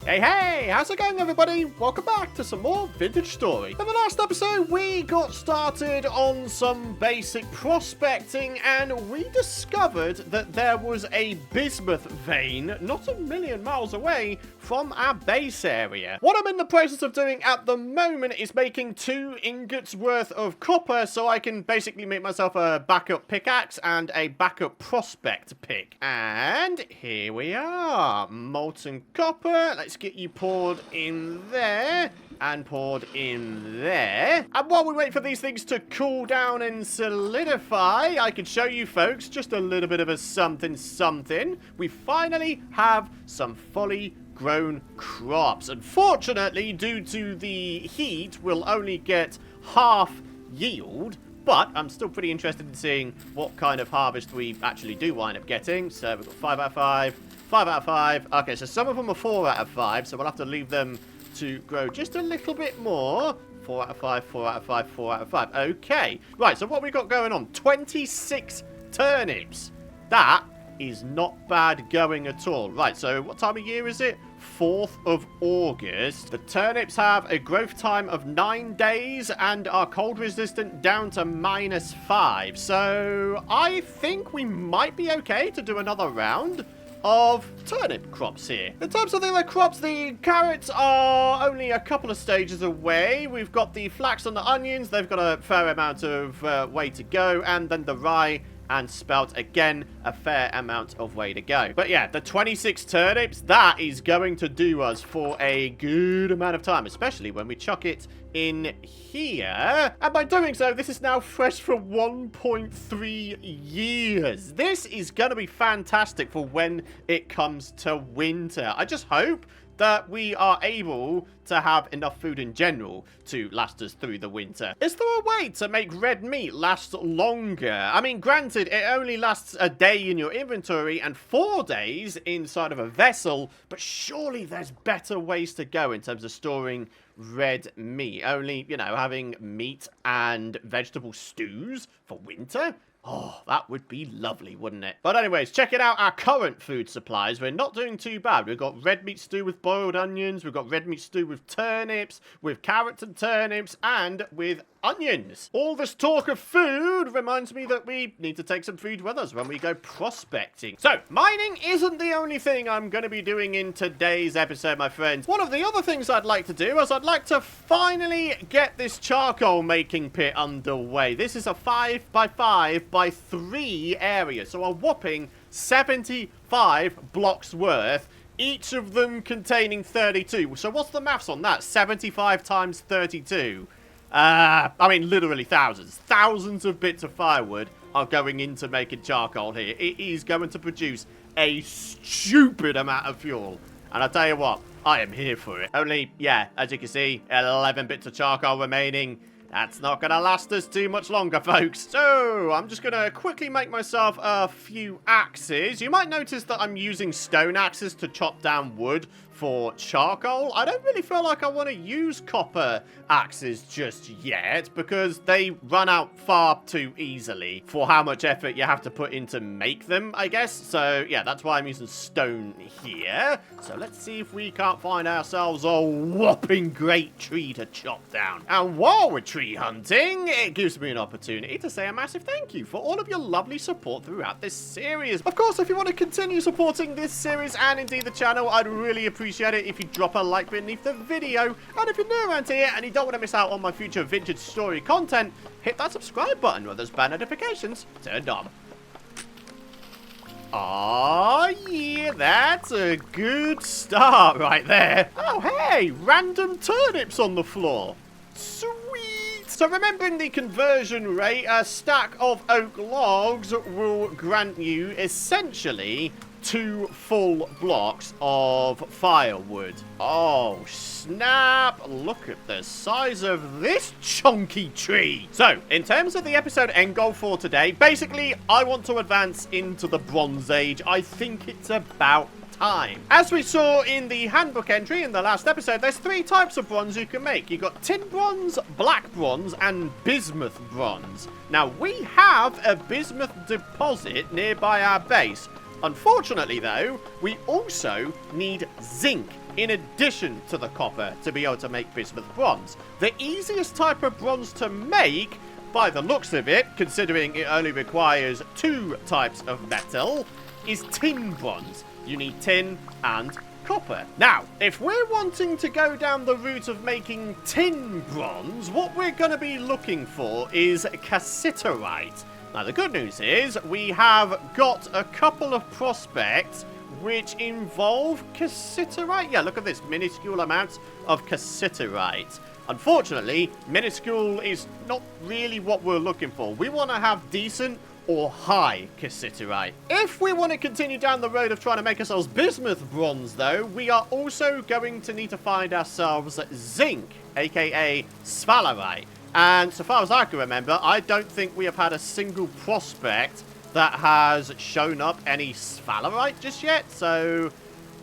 Hey, how's it going, everybody? Welcome back to some more Vintage Story. In the last episode, we got started on some basic prospecting, and we discovered that there was a bismuth vein not a million miles away from our base area. What I'm in the process of doing at the moment is making 2 ingots worth of copper so I can basically make myself a backup pickaxe and a backup prospect pick. And here we are. Molten copper. Let's get you poured in there and poured in there. And while we wait for these things to cool down and solidify, I can show you folks just a little bit of a something. We finally have some fully grown crops. Unfortunately, due to the heat, we'll only get half yield, but I'm still pretty interested in seeing what kind of harvest we actually do wind up getting. So we've got 5 out of 5, 5 out of 5. Okay, so some of them are 4 out of 5, so we'll have to leave them to grow just a little bit more. 4 out of 5, 4 out of 5, 4 out of 5. Okay, right, so what we got going on? 26 turnips. That is not bad going at all. Right, so what time of year is it? 4th of August. The turnips have a growth time of 9 days and are cold resistant down to -5. So I think we might be okay to do another round of turnip crops here. In terms of the other crops, the carrots are only a couple of stages away. We've got the flax and the onions. They've got a fair amount of way to go. And then the rye and spelt, again, a fair amount of way to go. But yeah, the 26 turnips, that is going to do us for a good amount of time, especially when we chuck it in here. And by doing so, this is now fresh for 1.3 years. This is going to be fantastic for when it comes to winter. I just hope that we are able to have enough food in general to last us through the winter. Is there a way to make red meat last longer? I mean, granted, it only lasts a day in your inventory and 4 days inside of a vessel, but surely there's better ways to go in terms of storing red meat. Only, you know, having meat and vegetable stews for winter? Oh, that would be lovely, wouldn't it? But anyways, checking out our current food supplies, we're not doing too bad. We've got red meat stew with boiled onions. We've got red meat stew with turnips, with carrots and turnips, and with onions. All this talk of food reminds me that we need to take some food with us when we go prospecting. So, mining isn't the only thing I'm going to be doing in today's episode, my friends. One of the other things I'd like to do is I'd like to finally get this charcoal making pit underway. This is a 5x5x3 area, so a whopping 75 blocks worth, each of them containing 32. So what's the maths on that? 75 times 32. I mean, literally thousands. Thousands of bits of firewood are going into making charcoal here. It is going to produce a stupid amount of fuel. And I'll tell you what, I am here for it. Only, yeah, as you can see, 11 bits of charcoal remaining. That's not going to last us too much longer, folks. So, I'm just going to quickly make myself a few axes. You might notice that I'm using stone axes to chop down wood for charcoal. I don't really feel like I want to use copper axes just yet because they run out far too easily for how much effort you have to put in to make them, I guess. So, yeah, that's why I'm using stone here. So, let's see if we can't find ourselves a whopping great tree to chop down. And while we're tree hunting, it gives me an opportunity to say a massive thank you for all of your lovely support throughout this series. Of course, if you want to continue supporting this series and indeed the channel, I'd really appreciate it if you drop a like beneath the video. And if you're new around here and you don't want to miss out on my future vintage story content, hit that subscribe button with those bell notifications turned on. Oh yeah, that's a good start right there. Oh hey, random turnips on the floor. Sweet. So remembering the conversion rate, a stack of oak logs will grant you essentially 2 full blocks of firewood. Oh, snap. Look at the size of this chunky tree. So, in terms of the episode end goal for today, basically, I want to advance into the Bronze Age. I think it's about time. As we saw in the handbook entry in the last episode, there's 3 types of bronze you can make. You've got tin bronze, black bronze, and bismuth bronze. Now, we have a bismuth deposit nearby our base. Unfortunately, though, we also need zinc in addition to the copper to be able to make bismuth bronze. The easiest type of bronze to make, by the looks of it, considering it only requires 2 types of metal, is tin bronze. You need tin and copper. Now, if we're wanting to go down the route of making tin bronze, what we're going to be looking for is cassiterite. Now, the good news is we have got a couple of prospects which involve cassiterite. Yeah, look at this, minuscule amounts of cassiterite. Unfortunately, minuscule is not really what we're looking for. We want to have decent or high cassiterite. If we want to continue down the road of trying to make ourselves bismuth bronze, though, we are also going to need to find ourselves zinc, aka sphalerite. And so far as I can remember, I don't think we have had a single prospect that has shown up any sphalerite just yet, so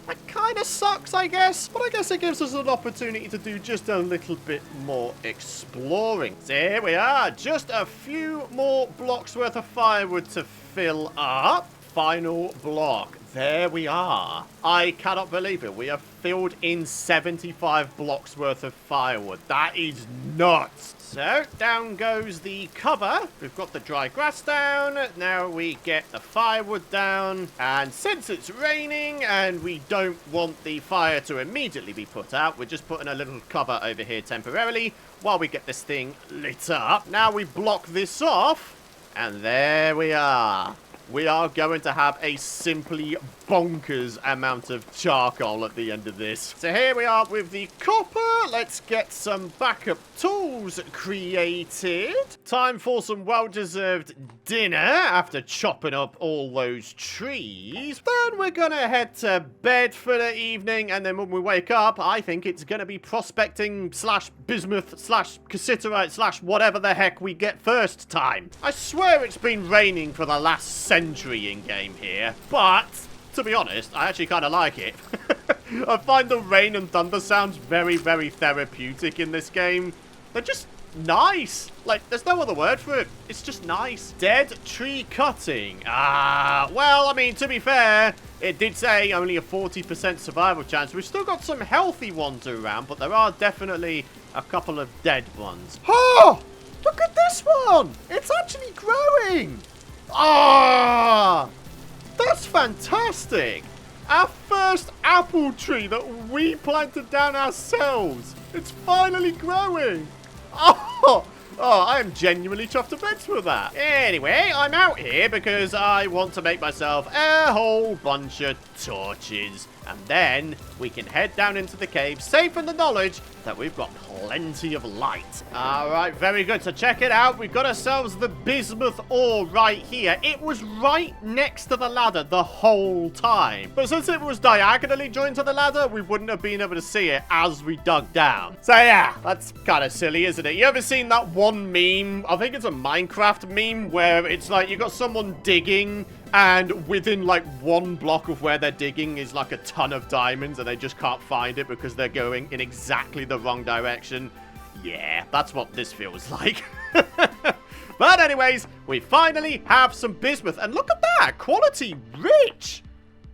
that kind of sucks, I guess. But I guess it gives us an opportunity to do just a little bit more exploring. So here we are, just a few more blocks worth of firewood to fill up. Final block. There we are. I cannot believe it. We have filled in 75 blocks worth of firewood. That is nuts. So, down goes the cover. We've got the dry grass down. Now we get the firewood down. And since it's raining and we don't want the fire to immediately be put out, we're just putting a little cover over here temporarily while we get this thing lit up. Now we block this off. And there we are. We are going to have a simply bonkers amount of charcoal at the end of this. So here we are with the copper. Let's get some backup tools created. Time for some well-deserved dinner after chopping up all those trees. Then we're going to head to bed for the evening. And then when we wake up, I think it's going to be prospecting slash bismuth slash cassiterite slash whatever the heck we get first time. I swear it's been raining for the last century in game here, but to be honest, I actually kind of like it. I find the rain and thunder sounds very, very therapeutic in this game. They're just nice. Like, there's no other word for it. It's just nice. Dead tree cutting. Well, I mean, to be fair, it did say only a 40% survival chance. We've still got some healthy ones around, but there are definitely a couple of dead ones. Oh, look at this one. It's actually growing. Ah, that's fantastic. Our first apple tree that we planted down ourselves. It's finally growing. Oh, I am genuinely chuffed to bits with that. Anyway, I'm out here because I want to make myself a whole bunch of torches. And then we can head down into the cave, safe in the knowledge that we've got plenty of light. All right, very good. So check it out. We've got ourselves the bismuth ore right here. It was right next to the ladder the whole time. But since it was diagonally joined to the ladder, we wouldn't have been able to see it as we dug down. So yeah, that's kind of silly, isn't it? You ever seen that one meme? I think it's a Minecraft meme where it's like you got someone digging and within like one block of where they're digging is like a ton of diamonds and they just can't find it because they're going in exactly the wrong direction. Yeah, that's what this feels like. But anyways, we finally have some bismuth. And look at that, quality rich.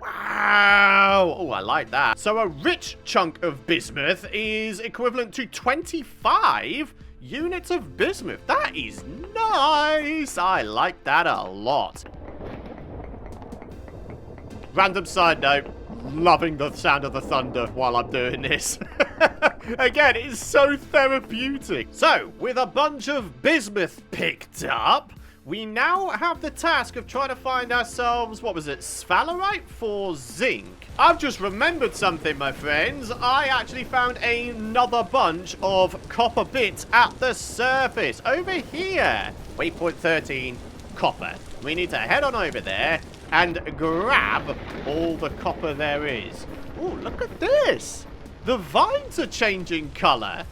Wow. Oh, I like that. So a rich chunk of bismuth is equivalent to 25 units of bismuth. That is nice. I like that a lot. Random side note, loving the sound of the thunder while I'm doing this. Again, it's so therapeutic. So, with a bunch of bismuth picked up, we now have the task of trying to find ourselves, what was it, sphalerite for zinc. I've just remembered something, my friends. I actually found another bunch of copper bits at the surface. Over here. Waypoint 13, copper. We need to head on over there and grab all the copper there is. Oh, look at this. The vines are changing color.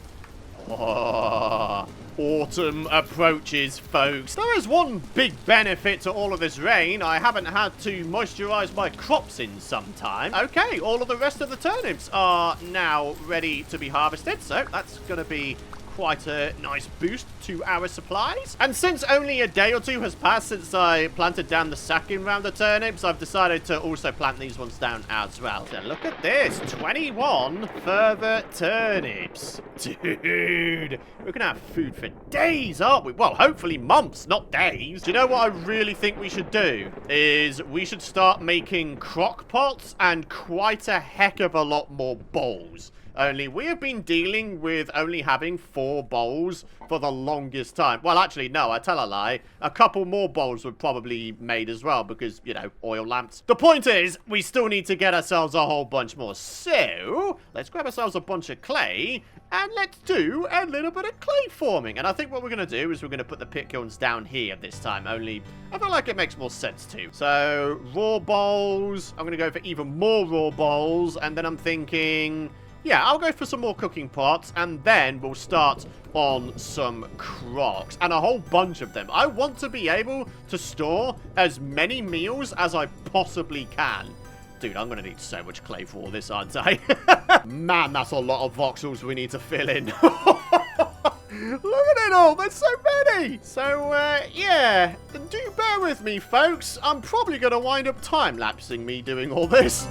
Oh, autumn approaches, folks. There is one big benefit to all of this rain. I haven't had to moisturize my crops in some time. Okay, all of the rest of the turnips are now ready to be harvested, so that's going to be quite a nice boost to our supplies. And since only a day or two has passed since I planted down the second round of turnips, I've decided to also plant these ones down as well. So look at this, 21 further turnips. Dude, we're gonna have food for days, aren't we? Well, hopefully months, not days. Do you know what I really think we should do? Is we should start making crock pots and quite a heck of a lot more bowls. Only we have been dealing with only having 4 bowls for the longest time. Well, actually, no, I tell a lie. A couple more bowls were probably made as well because, you know, oil lamps. The point is, we still need to get ourselves a whole bunch more. So, let's grab ourselves a bunch of clay and let's do a little bit of clay forming. And I think what we're going to do is we're going to put the pit kilns down here this time. Only, I feel like it makes more sense too. So, raw bowls. I'm going to go for even more raw bowls. And then I'm thinking... yeah, I'll go for some more cooking pots, and then we'll start on some crocks. And a whole bunch of them. I want to be able to store as many meals as I possibly can. Dude, I'm going to need so much clay for all this, aren't I? Man, that's a lot of voxels we need to fill in. Look at it all. There's so many. So, yeah. Do bear with me, folks. I'm probably going to wind up time-lapsing me doing all this.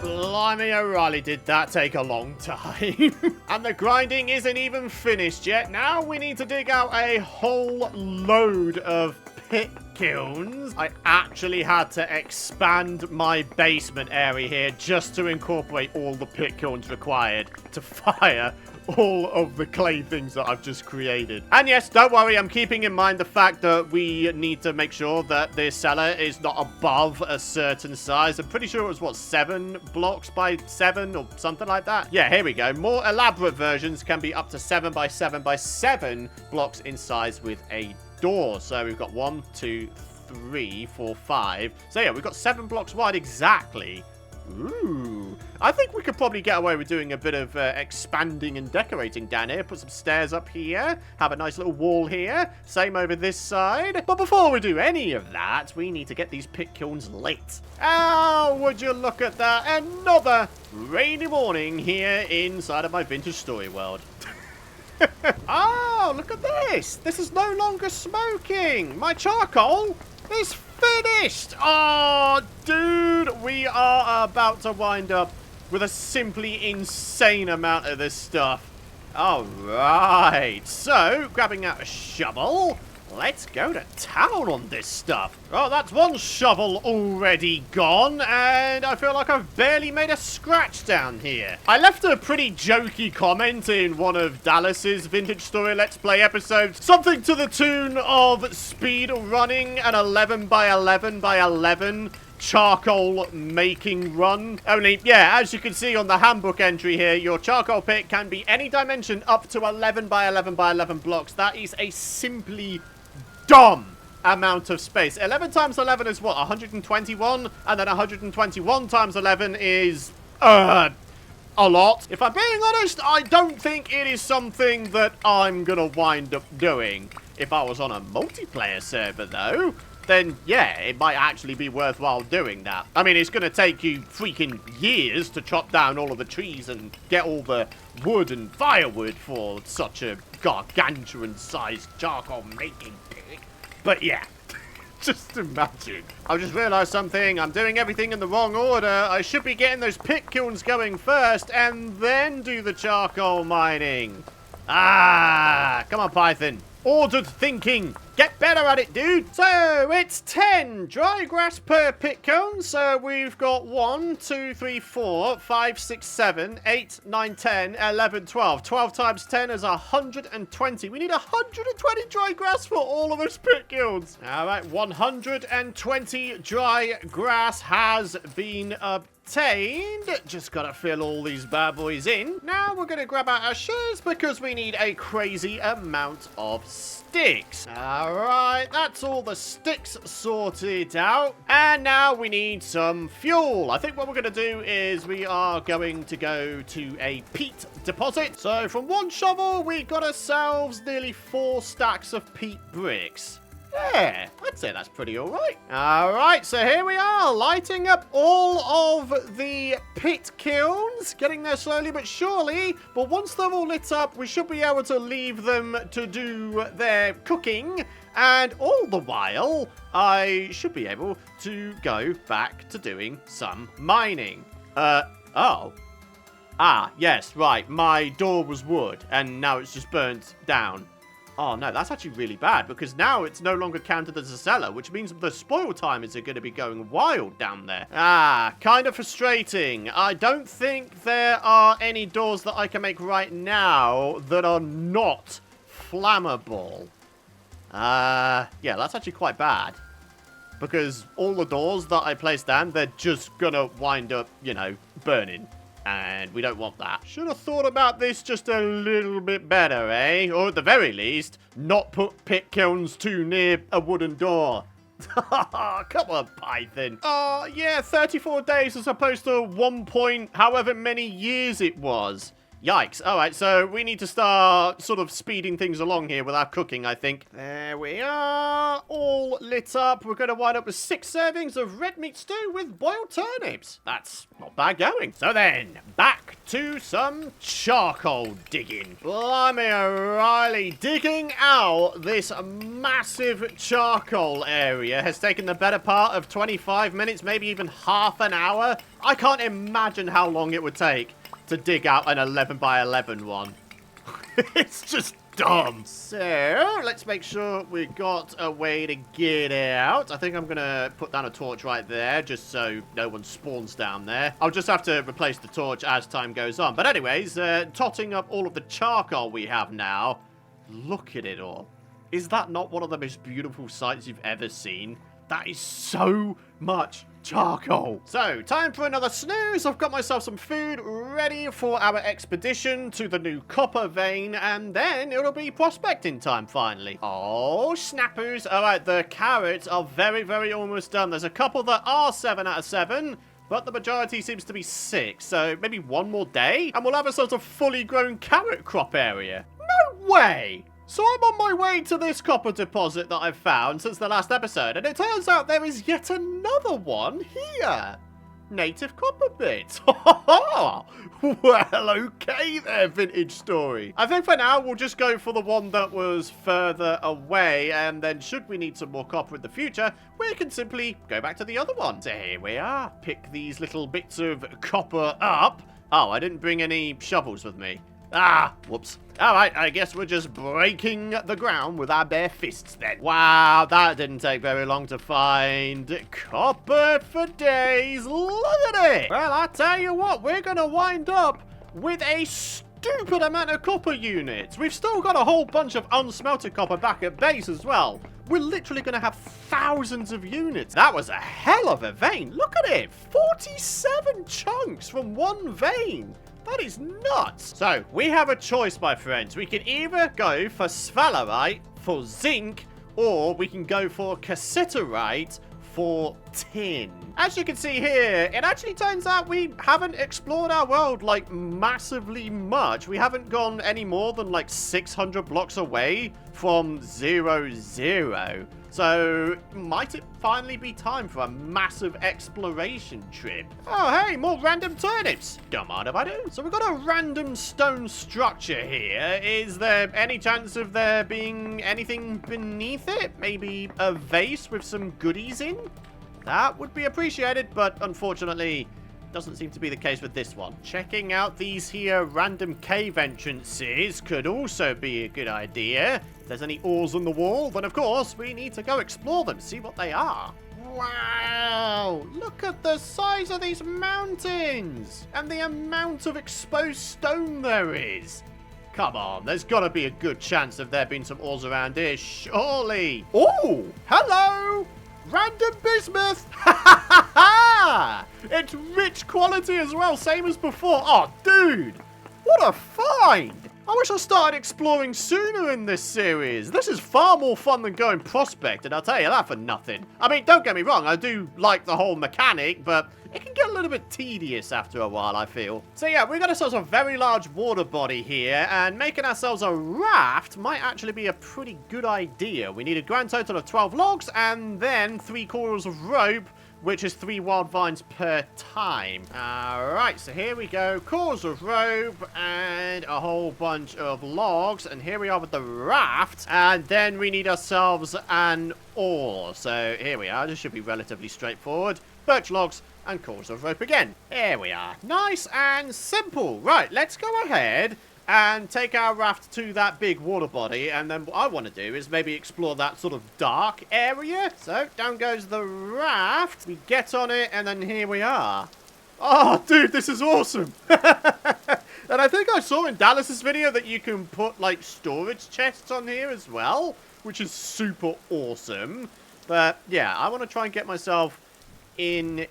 Blimey O'Reilly, did that take a long time. And the grinding isn't even finished yet. Now we need to dig out a whole load of pit kilns. I actually had to expand my basement area here just to incorporate all the pit kilns required to fire all of the clay things that I've just created. And yes, don't worry, I'm keeping in mind the fact that we need to make sure that this cellar is not above a certain size. I'm pretty sure it was, what, 7 blocks by 7 or something like that? Yeah, here we go. More elaborate versions can be up to 7 by 7 by 7 blocks in size with a door. So we've got 1, 2, 3, 4, 5. So yeah, we've got 7 blocks wide exactly. Ooh, I think we could probably get away with doing a bit of expanding and decorating down here. Put some stairs up here. Have a nice little wall here. Same over this side. But before we do any of that, we need to get these pit kilns lit. Oh, would you look at that? Another rainy morning here inside of my vintage story world. Oh, look at this. This is no longer smoking. My charcoal is finished. Oh, dude, we are about to wind up with a simply insane amount of this stuff. All right, so grabbing out a shovel, let's go to town on this stuff. Oh, that's one shovel already gone, and I feel like I've barely made a scratch down here. I left a pretty jokey comment in one of Dallas's Vintage Story Let's Play episodes. Something to the tune of speed running an 11 by 11 by 11 charcoal making run. Only, yeah, as you can see on the handbook entry here, your charcoal pit can be any dimension up to 11 by 11 by 11 blocks. That is a simply dumb amount of space. 11 times 11 is what, 121? And then 121 times 11 is a lot. If I'm being honest, I don't think it is something that I'm gonna wind up doing. If I was on a multiplayer server though, then yeah, it might actually be worthwhile doing that. I mean, it's gonna take you freaking years to chop down all of the trees and get all the wood and firewood for such a gargantuan-sized charcoal making pig. But yeah, just imagine. I just realized something. I'm doing everything in the wrong order. I should be getting those pit kilns going first and then do the charcoal mining. Ah, come on, Python. Ordered thinking. Get better at it, dude. So, it's 10 dry grass per pit cone. So, we've got 1, 2, 3, 4, 5, 6, 7, 8, 9, 10, 11, 12. 12 times 10 is 120. We need 120 dry grass for all of those pit kilns. All right, 120 dry grass has been obtained. Just gotta fill all these bad boys in. Now we're gonna grab out our shears because we need a crazy amount of sticks. All right, that's all the sticks sorted out. And now we need some fuel. I think what we're gonna do is we are going to go to a peat deposit. So from one shovel, we got ourselves nearly 4 stacks of peat bricks. Yeah, I'd say that's pretty all right. All right, so here we are, lighting up all of the pit kilns. Getting there slowly but surely. But once they're all lit up, we should be able to leave them to do their cooking. And all the while, I should be able to go back to doing some mining. Oh. Ah, yes, right. My door was wood, and now it's just burnt down. Oh, no, that's actually really bad, because now it's no longer counted as a cellar, which means the spoil timers are going to be going wild down there. Ah, kind of frustrating. I don't think there are any doors that I can make right now that are not flammable. Yeah, that's actually quite bad, because all the doors that I place down, they're just going to wind up, you know, burning. And we don't want that. Should have thought about this just a little bit better, eh? Or at the very least, not put pit kilns too near a wooden door. Come on, Python. Yeah, 34 days as opposed to 1 point however many years it was. Yikes. All right, so we need to start sort of speeding things along here with our cooking, I think. There we are. All lit up. We're going to wind up with 6 servings of red meat stew with boiled turnips. That's not bad going. So then, back to some charcoal digging. Blimey O'Reilly. Digging out this massive charcoal area has taken the better part of 25 minutes, maybe even half an hour. I can't imagine how long it would take to dig out an 11 by 11 one. It's just dumb. So, let's make sure we got a way to get out. I think I'm going to put down a torch right there, just so no one spawns down there. I'll just have to replace the torch as time goes on. But anyways, totting up all of the charcoal we have now. Look at it all. Is that not one of the most beautiful sights you've ever seen? That is so much charcoal. So, time for another snooze. I've got myself some food ready for our expedition to the new copper vein, and then it'll be prospecting time finally. Oh, snappers. All right, the carrots are very, very almost done. There's a couple that are 7 out of 7, but the majority seems to be 6. So, maybe one more day, and we'll have a sort of fully grown carrot crop area. No way! So I'm on my way to this copper deposit that I've found since the last episode, and it turns out there is yet another one here. Native copper bits. Well, okay there, vintage story. I think for now, we'll just go for the one that was further away, and then should we need some more copper in the future, we can simply go back to the other one. So here we are. Pick these little bits of copper up. Oh, I didn't bring any shovels with me. Ah, whoops. All right, I guess we're just breaking the ground with our bare fists then. Wow, that didn't take very long to find. Copper for days. Look at it. Well, I tell you what, we're going to wind up with a stupid amount of copper units. We've still got a whole bunch of unsmelted copper back at base as well. We're literally going to have thousands of units. That was a hell of a vein. Look at it. 47 chunks from one vein. That is nuts. So, we have a choice, my friends. We can either go for sphalerite for zinc, or we can go for cassiterite for tin. As you can see here, it actually turns out we haven't explored our world, like, massively much. We haven't gone any more than, like, 600 blocks away from 0, 0. So, might it finally be time for a massive exploration trip? Oh, hey, more random turnips. Don't mind if I do. So, we've got a random stone structure here. Is there any chance of there being anything beneath it? Maybe a vase with some goodies in? That would be appreciated, but unfortunately, doesn't seem to be the case with this one. Checking out these here random cave entrances could also be a good idea. If there's any ores on the wall, then of course we need to go explore them, see what they are. Wow! Look at the size of these mountains! And the amount of exposed stone there is! Come on, there's got to be a good chance of there being some ores around here, surely! Oh! Hello! Random bismuth! Ha ha ha ha! It's rich quality as well, same as before. Oh, dude! What a find! I wish I started exploring sooner in this series. This is far more fun than going prospecting, I'll tell you that for nothing. I mean, don't get me wrong, I do like the whole mechanic, but it can get a little bit tedious after a while, I feel. So yeah, we got ourselves a very large water body here, and making ourselves a raft might actually be a pretty good idea. We need a grand total of 12 logs, and then 3 coils of rope, which is 3 wild vines per time. Alright, so here we go. Coils of rope and a whole bunch of logs. And here we are with the raft. And then we need ourselves an oar. So here we are. This should be relatively straightforward. Birch logs and coils of rope again. Here we are. Nice and simple. Right, let's go ahead and take our raft to that big water body, and then what I want to do is maybe explore that sort of dark area. So, down goes the raft, we get on it, and then here we are. Oh, dude, this is awesome! And I think I saw in Dallas's video that you can put, like, storage chests on here as well, which is super awesome. But, yeah, I want to try and get myself in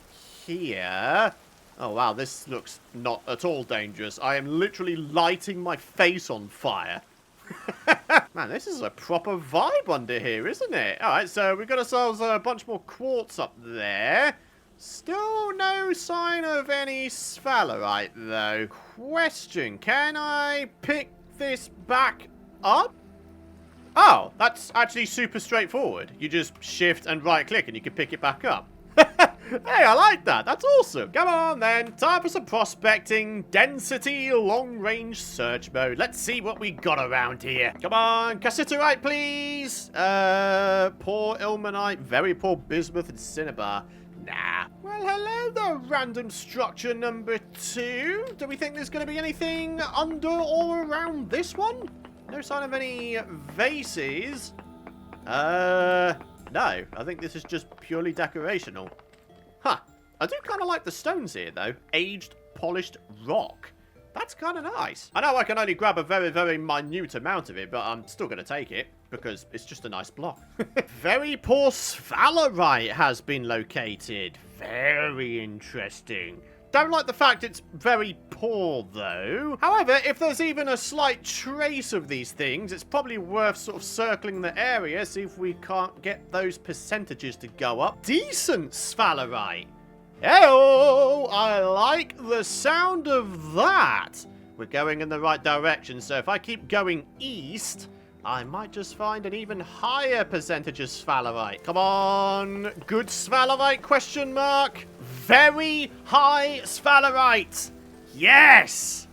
here. Oh, wow, this looks not at all dangerous. I am literally lighting my face on fire. Man, this is a proper vibe under here, isn't it? All right, so we've got ourselves a bunch more quartz up there. Still no sign of any sphalerite, though. Question, can I pick this back up? Oh, that's actually super straightforward. You just shift and right-click and you can pick it back up. Hey, I like that. That's awesome. Come on, then. Time for some prospecting. Density, long-range search mode. Let's see what we got around here. Come on. Cassiterite, please. Poor ilmenite. Very poor bismuth and cinnabar. Nah. Well, hello there, random structure number 2. Do we think there's going to be anything under or around this one? No sign of any vases. No. I think this is just purely decorational. Huh. I do kind of like the stones here, though. Aged, polished rock. That's kind of nice. I know I can only grab a very, very minute amount of it, but I'm still going to take it because it's just a nice block. Very poor sphalerite has been located. Very interesting. Don't like the fact it's very poor, though. However, if there's even a slight trace of these things, it's probably worth sort of circling the area, see if we can't get those percentages to go up. Decent sphalerite. Hey-oh! I like the sound of that. We're going in the right direction, so if I keep going east, I might just find an even higher percentage of sphalerite. Come on. Good sphalerite, question mark. Very high sphalerite. Yes.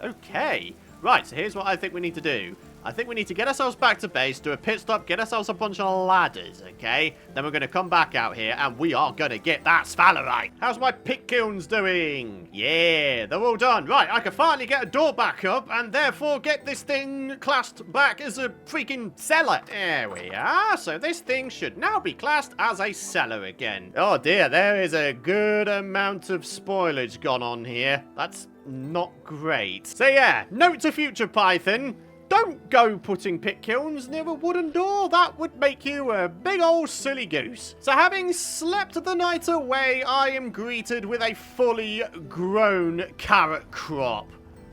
Okay. Right, so here's what I think we need to do. I think we need to get ourselves back to base, do a pit stop, get ourselves a bunch of ladders, okay? Then we're going to come back out here, and we are going to get that sphalerite. How's my pit kilns doing? Yeah, they're all done. Right, I can finally get a door back up, and therefore get this thing classed back as a freaking cellar. There we are. So this thing should now be classed as a cellar again. Oh dear, there is a good amount of spoilage gone on here. That's not great. So yeah, note to future Python. Don't go putting pit kilns near a wooden door. That would make you a big old silly goose. So having slept the night away, I am greeted with a fully grown carrot crop.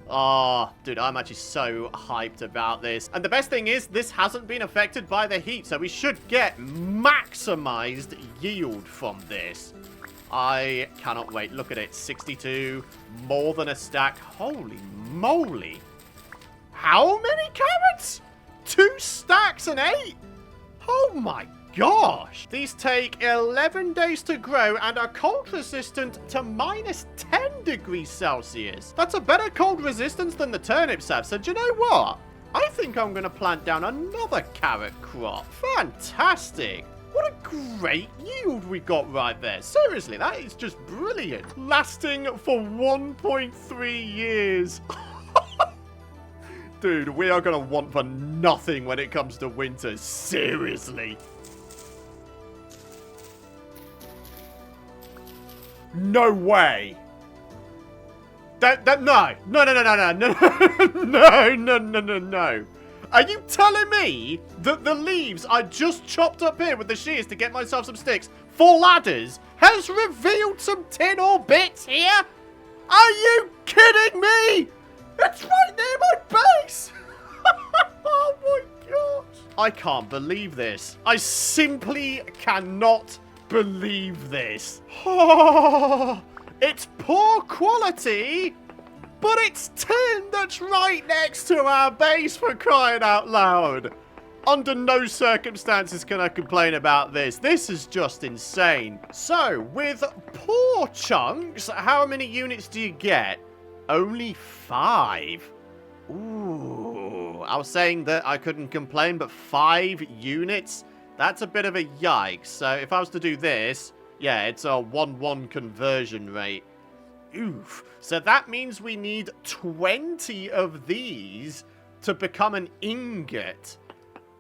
Oh, dude, I'm actually so hyped about this. And the best thing is, this hasn't been affected by the heat, so we should get maximized yield from this. I cannot wait. Look at it. 62. More than a stack. Holy moly. How many carrots? 2 stacks and 8? Oh my gosh. These take 11 days to grow and are cold resistant to minus 10 degrees Celsius. That's a better cold resistance than the turnips have. So do you know what? I think I'm going to plant down another carrot crop. Fantastic. What a great yield we got right there. Seriously, that is just brilliant. Lasting for 1.3 years. Dude, we are going to want for nothing when it comes to winter. Seriously. No way. No. No. Are you telling me that the leaves I just chopped up here with the shears to get myself some sticks for ladders has revealed some tin or bits here? Are you kidding me? It's right near my base. Oh my gosh. I can't believe this. I simply cannot believe this. Oh, it's poor quality, but it's tin that's right next to our base, for crying out loud. Under no circumstances can I complain about this. This is just insane. So, with poor chunks, how many units do you get? Only 5. Ooh, I was saying that I couldn't complain, but 5 units? That's a bit of a yikes. So if I was to do this, yeah, it's a 1-1 conversion rate. Oof. So that means we need 20 of these to become an ingot.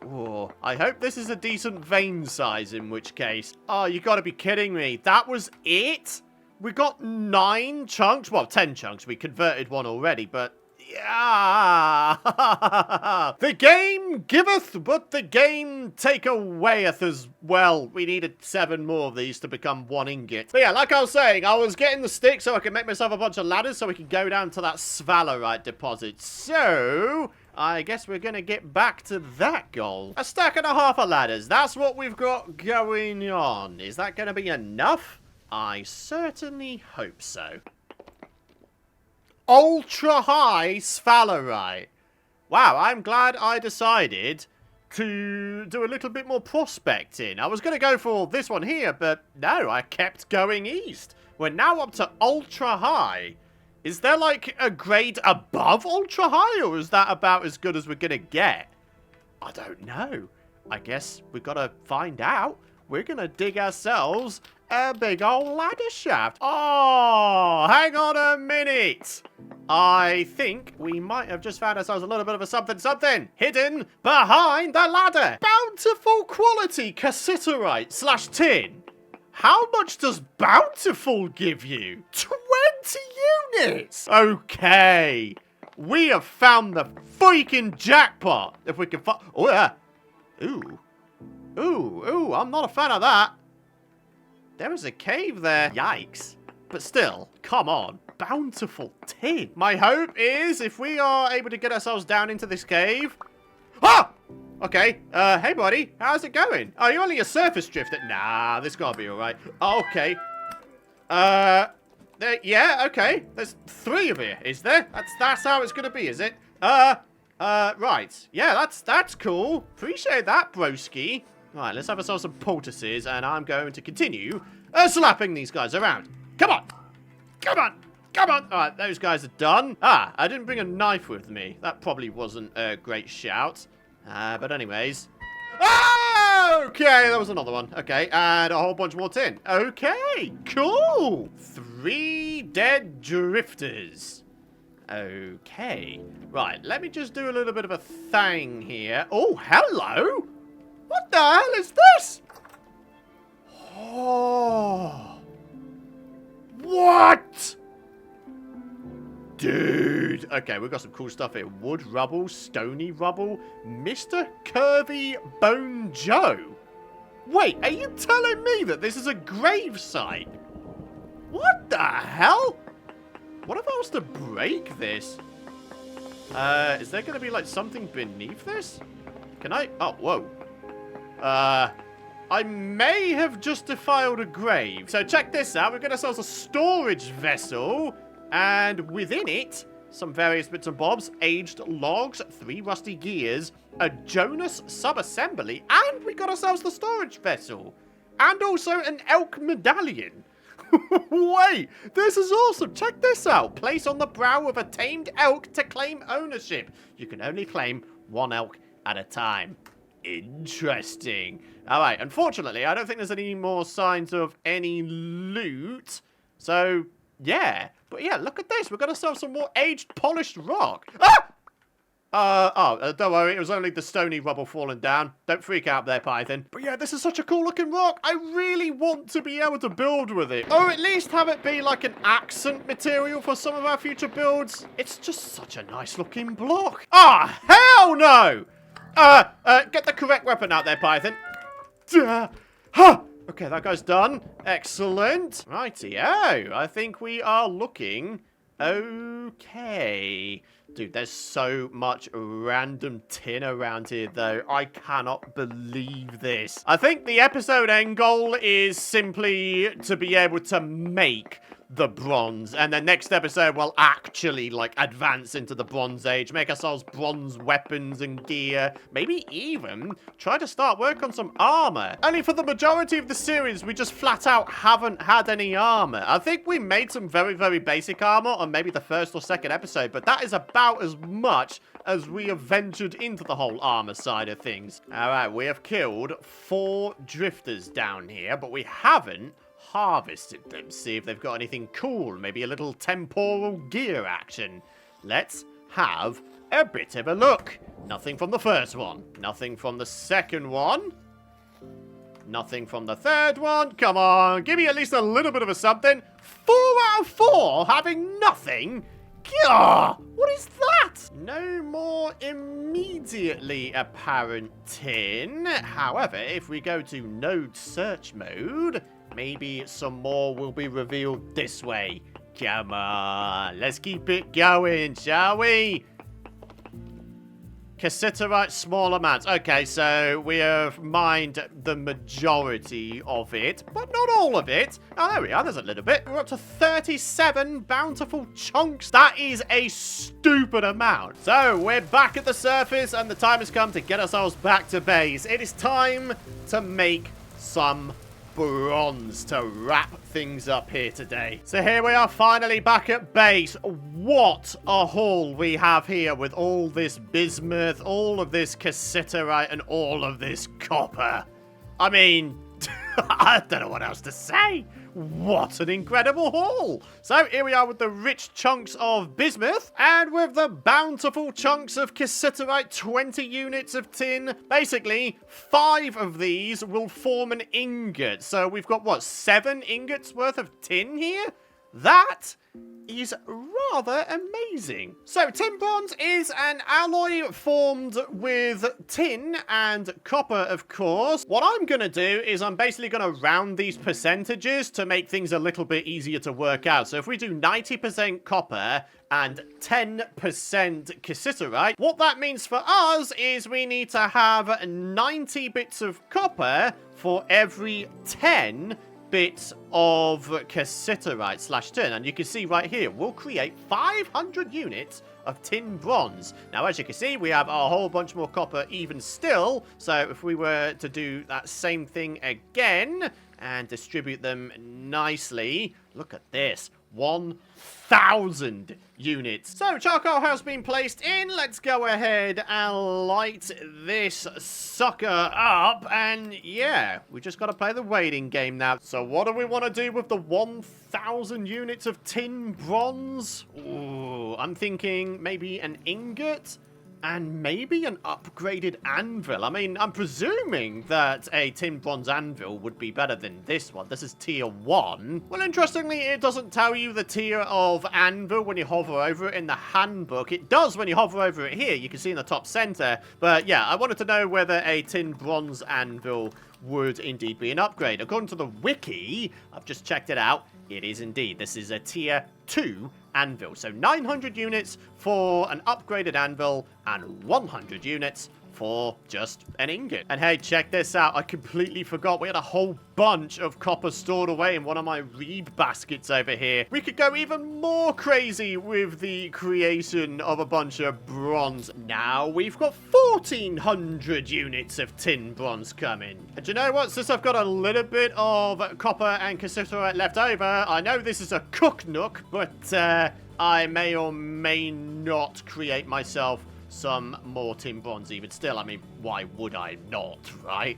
Oh, I hope this is a decent vein size, in which case. Oh, you gotta be kidding me. That was it? We got 9 chunks. Well, 10 chunks. We converted one already, but yeah. The game giveth, but the game take awayeth as well. We needed 7 more of these to become 1 ingot. But yeah, like I was saying, I was getting the sticks so I could make myself a bunch of ladders so we could go down to that sphalerite deposit. So I guess we're going to get back to that goal. 1.5 stacks of ladders. That's what we've got going on. Is that going to be enough? I certainly hope so. Ultra high sphalerite. Wow, I'm glad I decided to do a little bit more prospecting. I was going to go for this one here, but no, I kept going east. We're now up to ultra high. Is there like a grade above ultra high, or is that about as good as we're going to get? I don't know. I guess we've got to find out. We're going to dig ourselves a big old ladder shaft. Oh, hang on a minute. I think we might have just found ourselves a little bit of a something hidden behind the ladder. Bountiful quality cassiterite / tin. How much does bountiful give you? 20 units. Okay. We have found the freaking jackpot. If we can find... Oh, yeah. Ooh, I'm not a fan of that. There is a cave there. Yikes. But still, come on. Bountiful tin. My hope is if we are able to get ourselves down into this cave... Ah! Okay. Hey, buddy. How's it going? Oh, you're only a surface drifter. Nah, this gotta be alright. Okay. Yeah, okay. There's 3 of you, is there? That's how it's gonna be, is it? Right. Yeah, that's cool. Appreciate that, broski. Right, let's have ourselves some poultices, and I'm going to continue slapping these guys around. Come on! Come on! Come on! Alright, those guys are done. Ah, I didn't bring a knife with me. That probably wasn't a great shout. But anyways. Oh, okay, there was another one. Okay, and a whole bunch more tin. Okay, cool. 3 dead drifters. Okay. Right, let me just do a little bit of a thing here. Oh, hello! What the hell is this? Oh. What? Dude. Okay, we've got some cool stuff here. Wood rubble, stony rubble, Mr. Curvy Bone Joe. Wait, are you telling me that this is a grave site? What the hell? What if I was to break this? Is there going to be like something beneath this? Can I? Oh, whoa. I may have just defiled a grave. So check this out. We've got ourselves a storage vessel. And within it, some various bits and bobs, aged logs, 3 rusty gears, a Jonas sub-assembly, and we got ourselves the storage vessel. And also an elk medallion. Wait, this is awesome. Check this out. Place on the brow of a tamed elk to claim ownership. You can only claim 1 elk at a time. interesting. All right, unfortunately, I don't think there's any more signs of any loot. So, yeah. But yeah, look at this. We've got ourselves some more aged, polished rock. Ah! Don't worry, it was only the stony rubble falling down. Don't freak out there, Python. But yeah, this is such a cool looking rock. I really want to be able to build with it. Or at least have it be like an accent material for some of our future builds. It's just such a nice looking block. Ah, hell no! Get the correct weapon out there, Python. Okay, that guy's done. Excellent. Righty-o. I think we are looking okay. Dude, there's so much random tin around here, though. I cannot believe this. I think the episode end goal is simply to be able to make the bronze, and the next episode will actually like advance into the Bronze Age, make ourselves bronze weapons and gear, maybe even try to start work on some armor. Only for the majority of the series we just flat out haven't had any armor. I think we made some very, very basic armor on maybe the first or second episode, but that is about as much as we have ventured into the whole armor side of things. All right, we have killed 4 drifters down here, but we haven't harvested them. See if they've got anything cool, maybe a little temporal gear action. Let's have a bit of a look. Nothing from the first one, nothing from the second one, nothing from the third one. Come on, give me at least a little bit of a something. 4 out of 4 having nothing. Gah, what is that? No more immediately apparent tin. However, if we go to node search mode, maybe some more will be revealed this way. Come on, let's keep it going, shall we? Cassiterite, small amounts. Okay, so we have mined the majority of it, but not all of it. Oh, there we are. There's a little bit. We're up to 37 bountiful chunks. That is a stupid amount. So we're back at the surface, and the time has come to get ourselves back to base. It is time to make some bronze to wrap things up here today. So here we are, finally back at base. What a haul we have here with all this bismuth, all of this cassiterite, and all of this copper. I mean, I don't know what else to say. What an incredible haul. So here we are with the rich chunks of bismuth and with the bountiful chunks of cassiterite, 20 units of tin. Basically, 5 of these will form an ingot. So we've got, what, 7 ingots worth of tin here? That is rather amazing. So tin bronze is an alloy formed with tin and copper, of course. What I'm going to do is I'm basically going to round these percentages to make things a little bit easier to work out. So if we do 90% copper and 10% cassiterite, what that means for us is we need to have 90 bits of copper for every 10 bits of cassiterite / tin, and you can see right here we'll create 500 units of tin bronze. Now, as you can see, we have a whole bunch more copper even still, so if we were to do that same thing again and distribute them nicely, look at this, 1,000 units. So charcoal has been placed in. Let's go ahead and light this sucker up, and yeah, we just got to play the waiting game now. So what do we want to do with the 1,000 units of tin bronze? Ooh, I'm thinking maybe an ingot and maybe an upgraded anvil. I mean, I'm presuming that a tin bronze anvil would be better than this one. This is tier 1. Well, interestingly, it doesn't tell you the tier of anvil when you hover over it in the handbook. It does when you hover over it here. You can see in the top center. But yeah, I wanted to know whether a tin bronze anvil would indeed be an upgrade. According to the wiki, I've just checked it out, it is indeed. This is a tier 2 anvil. So 900 units for an upgraded anvil and 100 units for just an ingot. And hey, check this out. I completely forgot. We had a whole bunch of copper stored away in one of my reed baskets over here. We could go even more crazy with the creation of a bunch of bronze. Now we've got 1,400 units of tin bronze coming. And you know what? Since I've got a little bit of copper and cassiterite left over, I know this is a cook nook, but I may or may not create myself some more tin bronze even still. I mean, why would I not, right?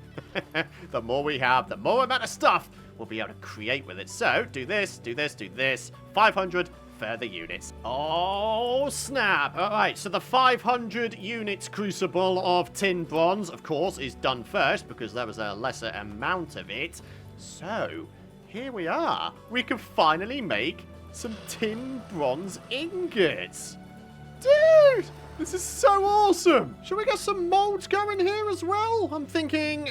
The more we have, the more amount of stuff we'll be able to create with it. So, do this, do this, do this. 500 further units. Oh, snap. All right, so the 500 units crucible of tin bronze, of course, is done first because there was a lesser amount of it. So, here we are. We can finally make some tin bronze ingots. Dude, this is so awesome. Should we get some molds going here as well? I'm thinking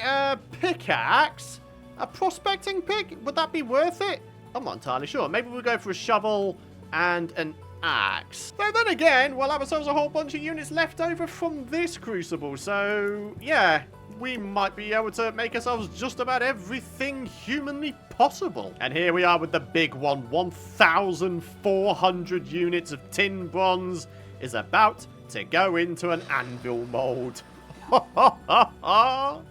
pickaxe. A prospecting pick? Would that be worth it? I'm not entirely sure. Maybe we'll go for a shovel and an axe. Though then again, we'll have ourselves a whole bunch of units left over from this crucible. So, yeah, we might be able to make ourselves just about everything humanly possible. And here we are with the big one. 1,400 units of tin bronze is about to go into an anvil mold. And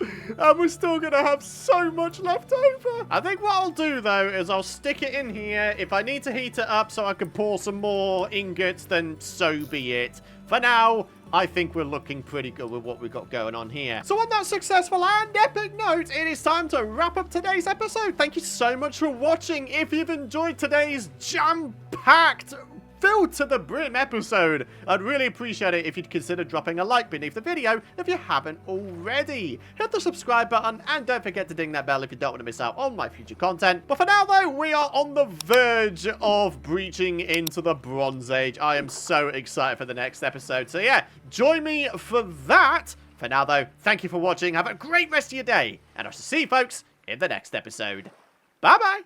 we're still going to have so much left over. I think what I'll do, though, is I'll stick it in here. If I need to heat it up so I can pour some more ingots, then so be it. For now, I think we're looking pretty good with what we've got going on here. So on that successful and epic note, it is time to wrap up today's episode. Thank you so much for watching. If you've enjoyed today's jam-packed, filled to the brim episode, I'd really appreciate it if you'd consider dropping a like beneath the video if you haven't already. Hit the subscribe button and don't forget to ding that bell if you don't want to miss out on my future content. But for now though, we are on the verge of breaching into the Bronze Age. I am so excited for the next episode. So yeah, join me for that. For now though, thank you for watching. Have a great rest of your day. And I shall see you folks in the next episode. Bye bye.